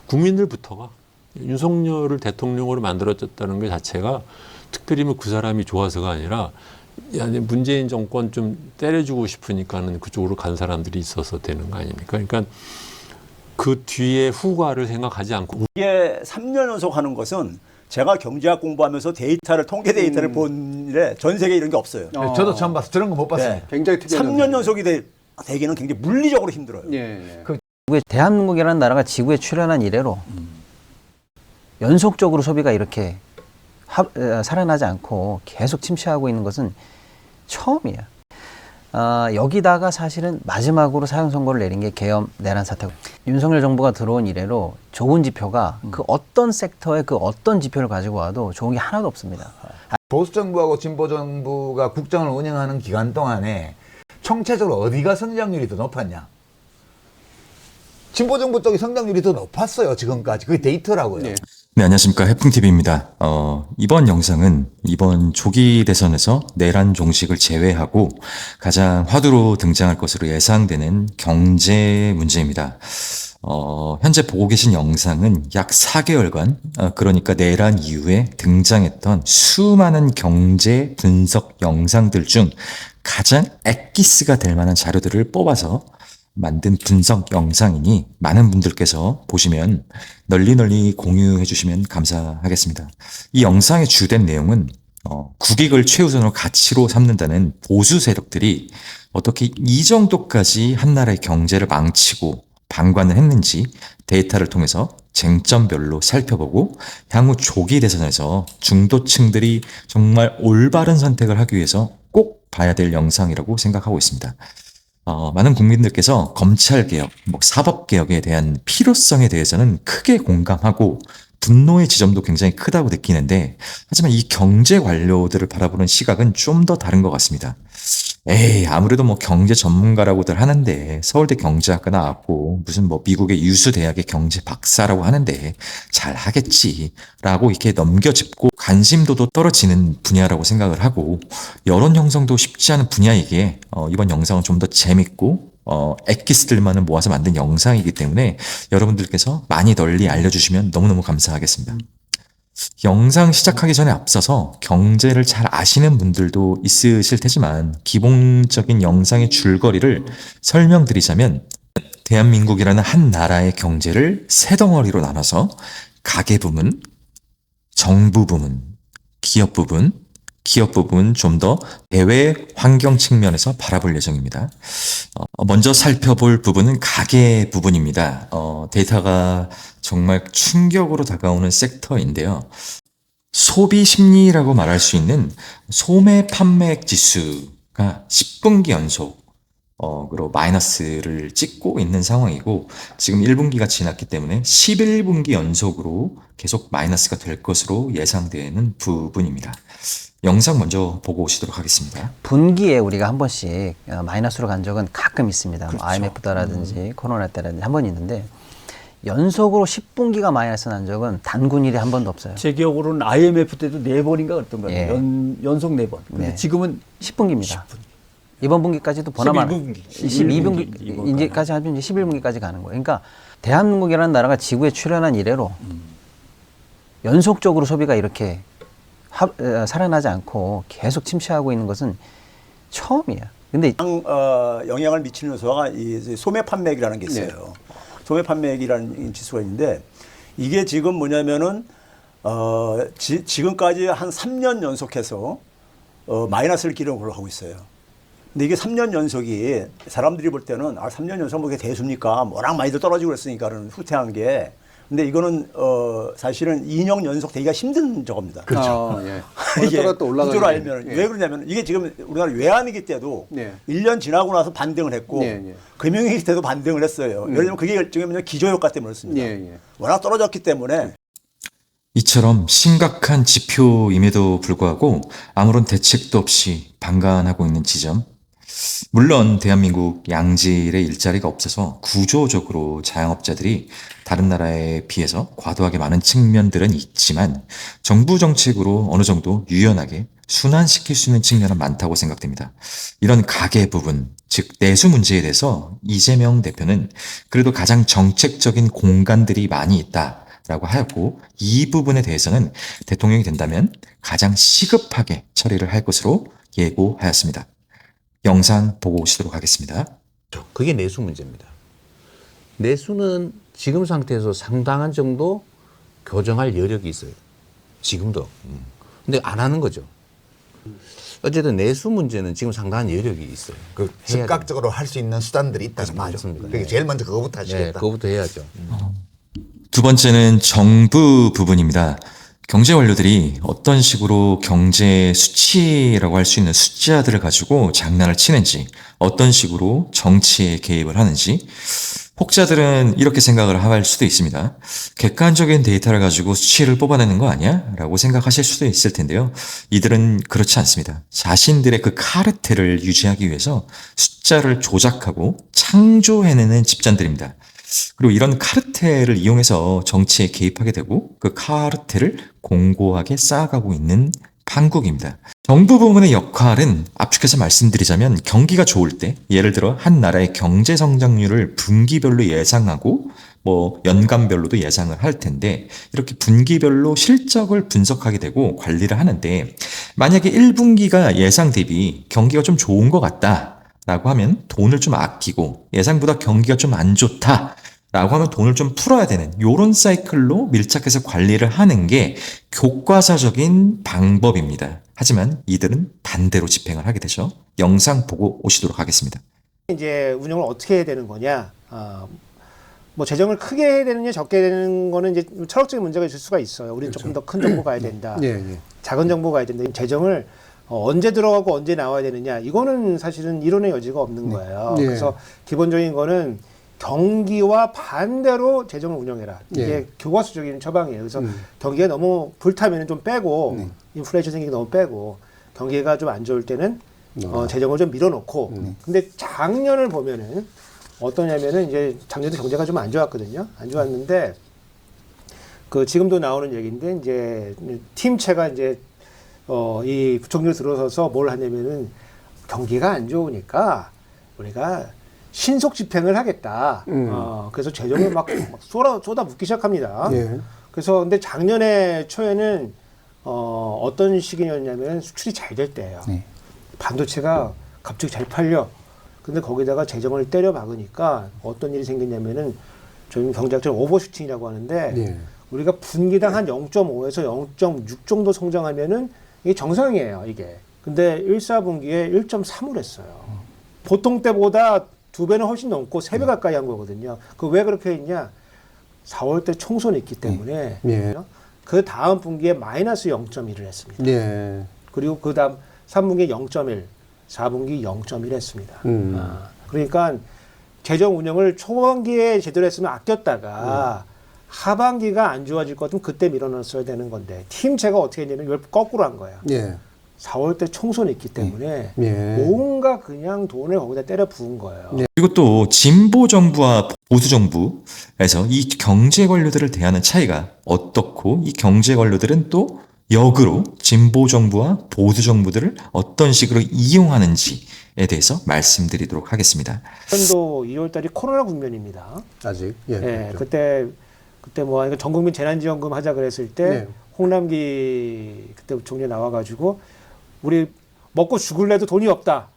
국민들부터가 윤석열을 대통령으로 만들어졌다는 것 자체가 특별히 뭐 그 사람이 좋아서가 아니라 야, 문재인 정권 좀 때려주고 싶으니까는 그쪽으로 간 사람들이 있어서 되는 거 아닙니까? 그러니까 그 뒤에 후과를 생각하지 않고 이게 3년 연속 하는 것은 제가 경제학 공부하면서 데이터를 통계 데이터를 본 일에 전 세계에 이런 게 없어요. 네, 저도 처음 봤어요. 저런 거 못 봤어요. 네. 굉장히 특이한 3년 연속이 되기는 굉장히 물리적으로 힘들어요. 예. 대한민국이라는 나라가 지구에 출현한 이래로 연속적으로 소비가 이렇게 살아나지 않고 계속 침체하고 있는 것은 처음이에요. 여기다가 사실은 마지막으로 사형 선고를 내린 게 계엄 내란 사태고, 윤석열 정부가 들어온 이래로 좋은 지표가 그 어떤 섹터의 그 어떤 지표를 가지고 와도 좋은 게 하나도 없습니다. 보수 정부하고 진보 정부가 국정을 운영하는 기간 동안에 총체적으로 어디가 성장률이 더 높았냐? 진보 정부 쪽이 성장률이 더 높았어요, 지금까지. 그게 데이터라고요. 네. 네, 안녕하십니까. 해풍TV입니다. 이번 영상은 이번 조기 대선에서 내란 종식을 제외하고 가장 화두로 등장할 것으로 예상되는 경제 문제입니다. 현재 보고 계신 영상은 약 4개월간, 그러니까 내란 이후에 등장했던 수많은 경제 분석 영상들 중 가장 엑기스가 될 만한 자료들을 뽑아서 만든 분석 영상이니 많은 분들께서 보시면 널리 공유해 주시면 감사하겠습니다. 이 영상의 주된 내용은 국익을 최우선으로 가치로 삼는다는 보수 세력들이 어떻게 이 정도까지 한 나라의 경제를 망치고 방관을 했는지 데이터를 통해서 쟁점별로 살펴보고 향후 조기 대선에서 중도층들이 정말 올바른 선택을 하기 위해서 꼭 봐야 될 영상이라고 생각하고 있습니다. 많은 국민들께서 검찰개혁, 사법개혁에 대한 필요성에 대해서는 크게 공감하고 분노의 지점도 굉장히 크다고 느끼는데, 하지만 이 경제 관료들을 바라보는 시각은 좀 더 다른 것 같습니다. 아무래도 경제 전문가라고들 하는데 서울대 경제학과 나왔고 무슨 미국의 유수 대학의 경제 박사라고 하는데 잘 하겠지라고 이렇게 넘겨짚고 관심도도 떨어지는 분야라고 생각을 하고, 여론 형성도 쉽지 않은 분야이기에 이번 영상은 좀 더 재밌고 엑기스들만을 모아서 만든 영상이기 때문에 여러분들께서 많이 널리 알려주시면 너무너무 감사하겠습니다. 영상 시작하기 전에 앞서서 경제를 잘 아시는 분들도 있으실 테지만 기본적인 영상의 줄거리를 설명드리자면, 대한민국이라는 한 나라의 경제를 세 덩어리로 나눠서 가계 부문, 정부 부문, 기업 부분 좀 더 대외 환경 측면에서 바라볼 예정입니다. 먼저 살펴볼 부분은 가계 부분입니다. 데이터가 정말 충격으로 다가오는 섹터인데요. 소비 심리라고 말할 수 있는 소매 판매액 지수가 10분기 연속으로 마이너스를 찍고 있는 상황이고, 지금 1분기가 지났기 때문에 11분기 연속으로 계속 마이너스가 될 것으로 예상되는 부분입니다. 영상 먼저 보고 오시도록 하겠습니다. 분기에 우리가 한 번씩 마이너스로 간 적은 가끔 있습니다. 그렇죠. IMF 때라든지 코로나 때라든지 한 번 있는데, 연속으로 10분기가 마이너스 난 적은 단군 일이 한 번도 없어요. 제 기억으로는 IMF 때도 4번인가 그랬던 거예요. 예. 연속 4번. 근데 네. 지금은 10분기입니다. 이번 분기까지도 보나마나 12분기 이제까지 하면 이제 11분기까지 가는 거예요. 그러니까 대한민국이라는 나라가 지구에 출현한 이래로 연속적으로 소비가 이렇게 살아나지 않고 계속 침체하고 있는 것은 처음이에요. 근데 영향을 미치는 요소가 이 소매 판매액이라는 게 있어요. 소매 판매액이라는 지수가 있는데, 이게 지금 뭐냐면은 지금까지 한 3년 연속해서 마이너스를 기록을 하고 있어요. 근데 이게 3년 연속이 사람들이 볼 때는 3년 연속 그게 대수입니까? 워낙 많이들 떨어지고 그랬으니까는 후퇴한 게. 근데 이거는 사실은 2년 연속 되기가 힘든 저겁니다. 그렇죠. 이게 또 올라가는 구조를 알면 예. 왜 그러냐면, 이게 지금 우리나라 외환위기 때도 1년 지나고 나서 반등을 했고 금융위기 때도 반등을 했어요. 예를 들면 그게 일종의 기저효과 때문에 그렇습니다. 워낙 떨어졌기 때문에. 이처럼 심각한 지표임에도 불구하고 아무런 대책도 없이 방관하고 있는 지점. 물론 대한민국 양질의 일자리가 없어서 구조적으로 자영업자들이 다른 나라에 비해서 과도하게 많은 측면들은 있지만, 정부 정책으로 어느 정도 유연하게 순환시킬 수 있는 측면은 많다고 생각됩니다. 이런 가계 부분, 즉 내수 문제에 대해서 이재명 대표는 그래도 가장 정책적인 공간들이 많이 있다라고 하였고 이 부분에 대해서는 대통령이 된다면 가장 시급하게 처리를 할 것으로 예고하였습니다. 영상 보고 오시도록 하겠습니다. 그게 내수 문제입니다. 내수는 지금 상태에서 상당한 정도 교정할 여력이 있어요. 지금도. 근데 안 하는 거죠. 어쨌든 내수 문제는 지금 상당한 여력이 있어요. 그 즉각적으로 할 수 있는 수단들이 있다는 거죠. 맞습니다. 그게 제일 먼저 그거부터 네, 하시겠다. 그거부터 해야죠. 두 번째는 정부 부분입니다. 경제 관료들이 어떤 식으로 경제 수치라고 할 수 있는 숫자들을 가지고 장난을 치는지, 어떤 식으로 정치에 개입을 하는지, 혹자들은 이렇게 생각을 할 수도 있습니다. 객관적인 데이터를 가지고 수치를 뽑아내는 거 아니야? 라고 생각하실 수도 있을 텐데요. 이들은 그렇지 않습니다. 자신들의 그 카르텔을 유지하기 위해서 숫자를 조작하고 창조해내는 집단들입니다. 그리고 이런 카르텔을 이용해서 정치에 개입하게 되고 그 카르텔을 공고하게 쌓아가고 있는 판국입니다. 정부 부문의 역할은 압축해서 말씀드리자면 경기가 좋을 때 예를 들어 한 나라의 경제 성장률을 분기별로 예상하고 뭐 연간별로도 예상을 할 텐데 이렇게 분기별로 실적을 분석하게 되고 관리를 하는데 만약에 1분기가 예상 대비 경기가 좀 좋은 것 같다 라고 하면 돈을 좀 아끼고 예상보다 경기가 좀 안 좋다 라고 하면 돈을 좀 풀어야 되는 요런 사이클로 밀착해서 관리를 하는 게 교과서적인 방법입니다. 하지만 이들은 반대로 집행을 하게 되죠. 영상 보고 오시도록 하겠습니다. 이제 운영을 어떻게 해야 되는 거냐, 뭐 재정을 크게 해야 되느냐 적게 해야 되는 거는 이제 철학적인 문제가 있을 수가 있어요. 우리는 조금 더 큰 정보 가야 된다. 작은 정보 가야 된다. 재정을 언제 들어가고 언제 나와야 되느냐, 이거는 사실은 이론의 여지가 없는 거예요. 그래서 기본적인 거는 경기와 반대로 재정을 운영해라. 이게 교과서적인 처방이에요. 그래서 경기가 너무 불타면 좀 빼고, 인플레이션 생기기 너무 빼고, 경기가 좀 안 좋을 때는 재정을 좀 밀어놓고. 근데 작년을 보면은 어떠냐면은 이제 작년도 경제가 좀 안 좋았거든요. 안 좋았는데 그 지금도 나오는 얘기인데 이제 팀체가 이제 이 부총리로 들어서서 뭘 하냐면은 경기가 안 좋으니까 우리가 신속 집행을 하겠다. 그래서 재정을 막 쏟아 붓기 시작합니다. 그래서 근데 작년에 초에는 어떤 시기였냐면 수출이 잘 될 때예요. 반도체가 갑자기 잘 팔려. 근데 거기다가 재정을 때려 박으니까 어떤 일이 생겼냐면은 저희 경제학적으로 오버슈팅이라고 하는데 우리가 분기당 한 0.5에서 0.6 정도 성장하면은 이게 정상이에요, 이게. 근데 1, 4분기에 1.3을 했어요. 보통 때보다 2배는 훨씬 넘고 3배 가까이 한 거거든요. 그 왜 그렇게 했냐? 4월 때 총선이 있기 때문에 그 다음 분기에 마이너스 0.1을 했습니다. 그리고 그 다음 3분기에 0.1, 4분기 0.1 했습니다. 그러니까 재정 운영을 초반기에 제대로 했으면 아꼈다가 하반기가 안 좋아질 것 같으면 그때 밀어넣었어야 되는 건데 팀체가 어떻게 했냐면 이걸 거꾸로 한 거야. 4월 때 총선이 있기 때문에 뭔가 그냥 돈을 거기다 때려 부은 거예요. 그리고 또 진보 정부와 보수 정부에서 이 경제 관료들을 대하는 차이가 어떻고 이 경제 관료들은 또 역으로 진보 정부와 보수 정부들을 어떤 식으로 이용하는지에 대해서 말씀드리도록 하겠습니다. 년도 2월 달이 코로나 국면입니다. 아직. 그때 뭐 전 국민 재난지원금 하자 그랬을 때 홍남기 그때 총리 나와가지고 우리 먹고 죽을래도 돈이 없다.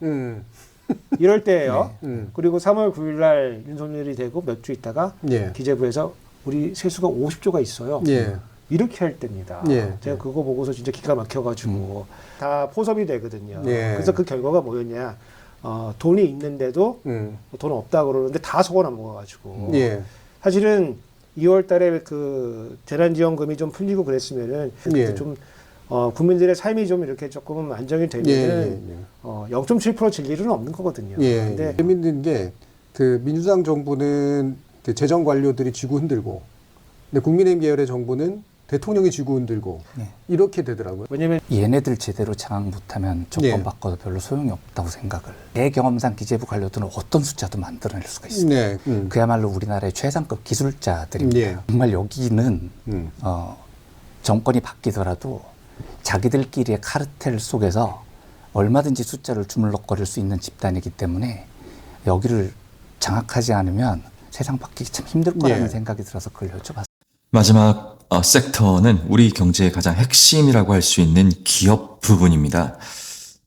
이럴 때예요. 그리고 3월 9일 날 윤석열이 되고 몇 주 있다가 기재부에서 우리 세수가 50조가 있어요. 이렇게 할 때입니다. 제가 그거 보고서 진짜 기가 막혀가지고 다 포섭이 되거든요. 그래서 그 결과가 뭐였냐? 돈이 있는데도 돈 없다 그러는데 다 속아 넘어가가지고 사실은 2월 달에 그 재난지원금이 좀 풀리고 그랬으면은 그때 좀 국민들의 삶이 좀 이렇게 조금 안정이 되면은 0.7%질 일은 없는 거거든요. 근데 재밌는 게 그 민주당 정부는 그 재정 관료들이 쥐고 흔들고, 근데 국민의힘 계열의 정부는 대통령이 쥐고 흔들고 이렇게 되더라고요. 왜냐면 얘네들 제대로 장악 못하면 정권 바꿔도 별로 소용이 없다고 생각을. 제 경험상 기재부 관료들은 어떤 숫자도 만들어낼 수가 있습니다. 그야말로 우리나라의 최상급 기술자들입니다. 정말 여기는 정권이 바뀌더라도 자기들끼리의 카르텔 속에서 얼마든지 숫자를 주물럭거릴 수 있는 집단이기 때문에 여기를 장악하지 않으면 세상 바뀌기 참 힘들 거라는 생각이 들어서 그걸 여쭤봤어요. 마지막 섹터는 우리 경제의 가장 핵심이라고 할 수 있는 기업 부분입니다.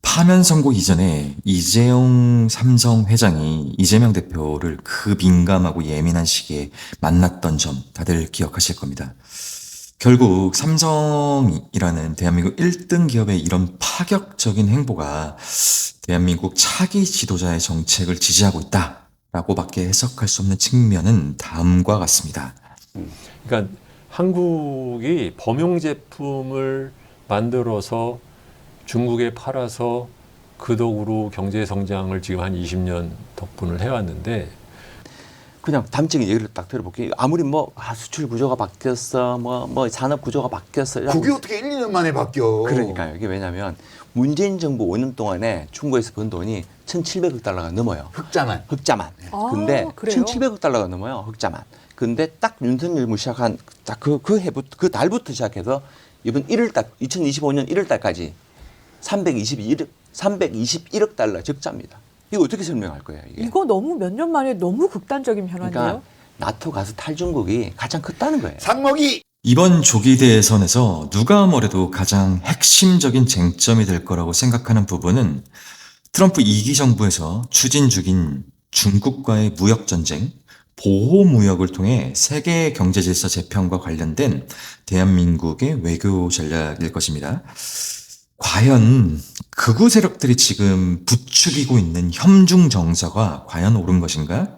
파면 선고 이전에 이재용 삼성 회장이 이재명 대표를 그 민감하고 예민한 시기에 만났던 점 다들 기억하실 겁니다. 결국 삼성이라는 대한민국 1등 기업의 이런 파격적인 행보가 대한민국 차기 지도자의 정책을 지지하고 있다라고밖에 해석할 수 없는 측면은 다음과 같습니다. 그러니까 한국이 범용 제품을 만들어서 중국에 팔아서 그 덕으로 경제 성장을 지금 한 20년 덕분을 해왔는데 그냥 담적인 얘기를 딱 들어볼게요. 아무리 수출 구조가 바뀌었어, 산업 구조가 바뀌었어. 그게 어떻게 1, 2년 만에 바뀌어? 그러니까요. 이게 왜냐하면 문재인 정부 5년 동안에 중국에서 번 돈이 1,700억 달러가 넘어요. 흑자만. 근데 그래요? 1,700억 달러가 넘어요. 흑자만. 근데 딱 윤석열 시작한 딱 그 해부터 그 달부터 시작해서 이번 1월달 2025년 1월달까지 321억 달러 적자입니다. 이거 어떻게 설명할 거예요? 이거 너무 몇 년 만에 너무 극단적인 변화인데요. 그러니까 나토 가서 탈중국이 가장 컸다는 거예요. 상목이 이번 조기 대선에서 누가 뭐래도 가장 핵심적인 쟁점이 될 거라고 생각하는 부분은 트럼프 2기 정부에서 추진 중인 중국과의 무역전쟁, 보호무역을 통해 세계 경제질서 재편과 관련된 대한민국의 외교 전략일 것입니다. 과연 극우 세력들이 지금 부추기고 있는 협중 정서가 과연 옳은 것인가?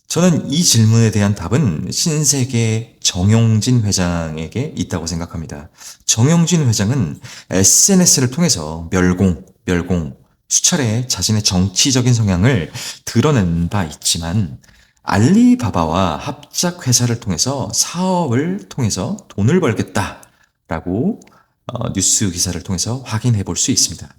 저는 이 질문에 대한 답은 신세계 정용진 회장에게 있다고 생각합니다. 정용진 회장은 SNS를 통해서 멸공, 수차례 자신의 정치적인 성향을 드러낸 바 있지만 알리바바와 합작 회사를 통해서 사업을 통해서 돈을 벌겠다라고 뉴스 기사를 통해서 확인해 볼 수 있습니다.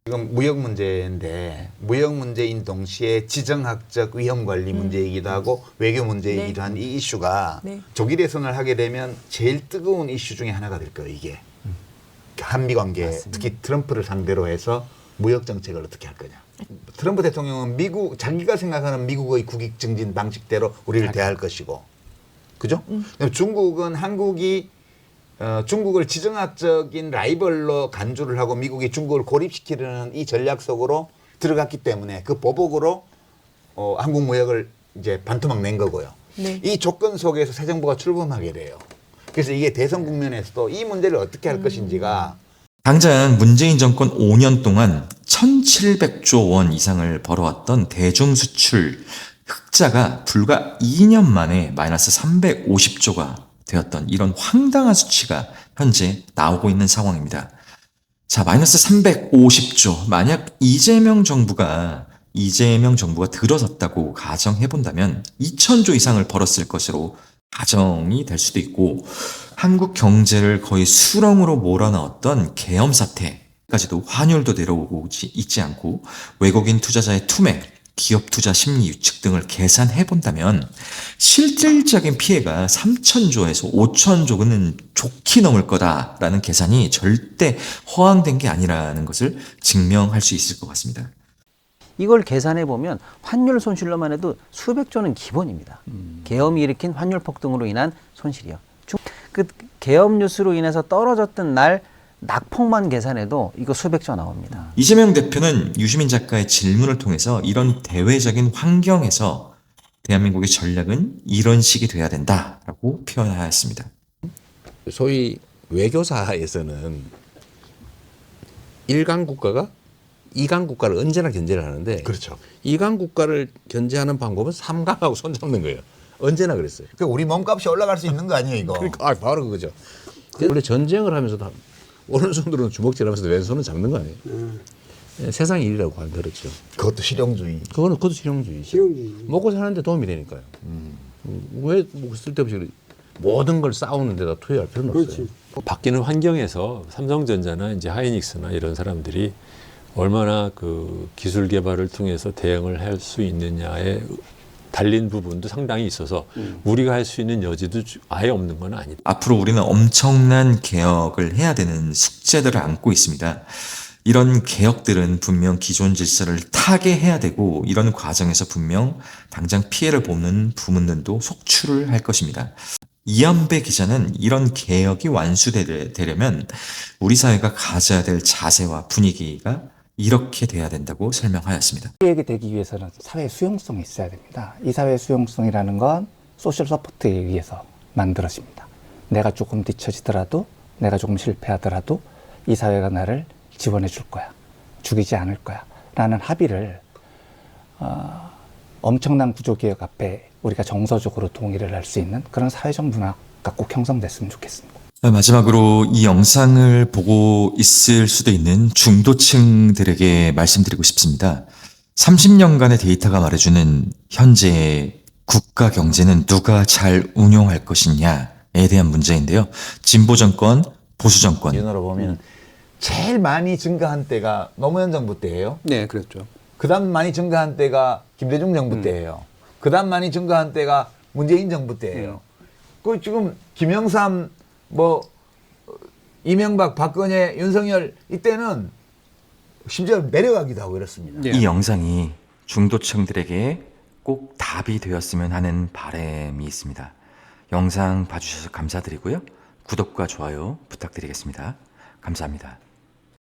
지금 무역 문제인데 무역 문제인 동시에 지정학적 위험 관리 문제이기도 하고 외교 문제이기도 한 이 이슈가 조기 대선을 하게 되면 제일 뜨거운 이슈 중에 하나가 될 거예요. 이게 한미 관계 맞습니다. 특히 트럼프를 상대로 해서 무역 정책을 어떻게 할 거냐. 트럼프 대통령은 미국 자기가 생각하는 미국의 국익 증진 방식대로 우리를 대할 것이고, 그죠? 중국은 한국이 중국을 지정학적인 라이벌로 간주를 하고 미국이 중국을 고립시키려는 이 전략 속으로 들어갔기 때문에 그 보복으로 한국 무역을 이제 반토막 낸 거고요. 이 조건 속에서 새 정부가 출범하게 돼요. 그래서 이게 대선 국면에서도 이 문제를 어떻게 할 것인지가 당장 문재인 정권 5년 동안 1,700조 원 이상을 벌어왔던 대중수출 흑자가 불과 2년 만에 마이너스 350조가 되었던 이런 황당한 수치가 현재 나오고 있는 상황입니다. 자, 마이너스 350조. 만약 이재명 정부가 들어섰다고 가정해 본다면 2,000조 이상을 벌었을 것으로 가정이 될 수도 있고, 한국 경제를 거의 수렁으로 몰아넣었던 계엄 사태까지도 환율도 내려오고 있지 않고, 외국인 투자자의 투매, 기업 투자 심리 유축 등을 계산해 본다면 실질적인 피해가 3,000조에서 5,000조는 좋게 넘을 거다라는 계산이 절대 허황된 게 아니라는 것을 증명할 수 있을 것 같습니다. 이걸 계산해 보면 환율 손실로만 해도 수백조는 기본입니다. 계엄이 일으킨 환율 폭등으로 인한 손실이요. 그 계엄 뉴스로 인해서 떨어졌던 날 낙폭만 계산해도 이거 수백조 나옵니다. 이재명 대표는 유시민 작가의 질문을 통해서 이런 대외적인 환경에서 대한민국의 전략은 이런 식이 돼야 된다라고 표현하였습니다. 소위 외교사에서는 1강 국가가 2강 국가를 언제나 견제를 하는데, 그렇죠. 2강 국가를 견제하는 방법은 3강하고 손잡는 거예요. 언제나 그랬어요. 그 우리 몸값이 올라갈 수 있는 거 아니에요, 이거? 그러니까 바로 그거죠. 원래 전쟁을 하면서도 오른손으로는 주먹질하면서 왼손은 잡는 거 아니에요. 세상 일이라고 하면 들었죠. 그것도 실용주의. 그것도 실용주의죠. 먹고 사는데 도움이 되니까요. 왜 쓸데없이 모든 걸 싸우는 데다 투여할 필요는 없어요. 바뀌는 환경에서 삼성전자나 이제 하이닉스나 이런 사람들이 얼마나 그 기술 개발을 통해서 대응을 할 수 있느냐에 달린 부분도 상당히 있어서 우리가 할 수 있는 여지도 아예 없는 건 아니다. 앞으로 우리는 엄청난 개혁을 해야 되는 숙제들을 안고 있습니다. 이런 개혁들은 분명 기존 질서를 타개해야 되고 이런 과정에서 분명 당장 피해를 보는 부문들도 속출을 할 것입니다. 이한배 기자는 이런 개혁이 완수되려면 우리 사회가 가져야 될 자세와 분위기가 이렇게 돼야 된다고 설명하였습니다. 개혁이 되기 위해서는 사회 수용성이 있어야 됩니다. 이 사회 수용성이라는 건 소셜 서포트에 의해서 만들어집니다. 내가 조금 뒤처지더라도, 내가 조금 실패하더라도 이 사회가 나를 지원해 줄 거야, 죽이지 않을 거야 라는 합의를 엄청난 구조개혁 앞에 우리가 정서적으로 동의를 할 수 있는 그런 사회적 문화가 꼭 형성됐으면 좋겠습니다. 마지막으로 이 영상을 보고 있을 수도 있는 중도층들에게 말씀드리고 싶습니다. 30년간의 데이터가 말해주는 현재의 국가 경제는 누가 잘 운용할 것이냐에 대한 문제인데요. 진보 정권, 보수 정권. 기준으로 보면 제일 많이 증가한 때가 노무현 정부 때예요. 네, 그랬죠. 그다음 많이 증가한 때가 김대중 정부 때예요. 그다음 많이 증가한 때가 문재인 정부 때예요. 그 지금 김영삼, 뭐 이명박, 박근혜, 윤석열 이때는 심지어 내려가기도 하고 이렇습니다. 이 영상이 중도층들에게 꼭 답이 되었으면 하는 바람이 있습니다. 영상 봐주셔서 감사드리고요. 구독과 좋아요 부탁드리겠습니다. 감사합니다.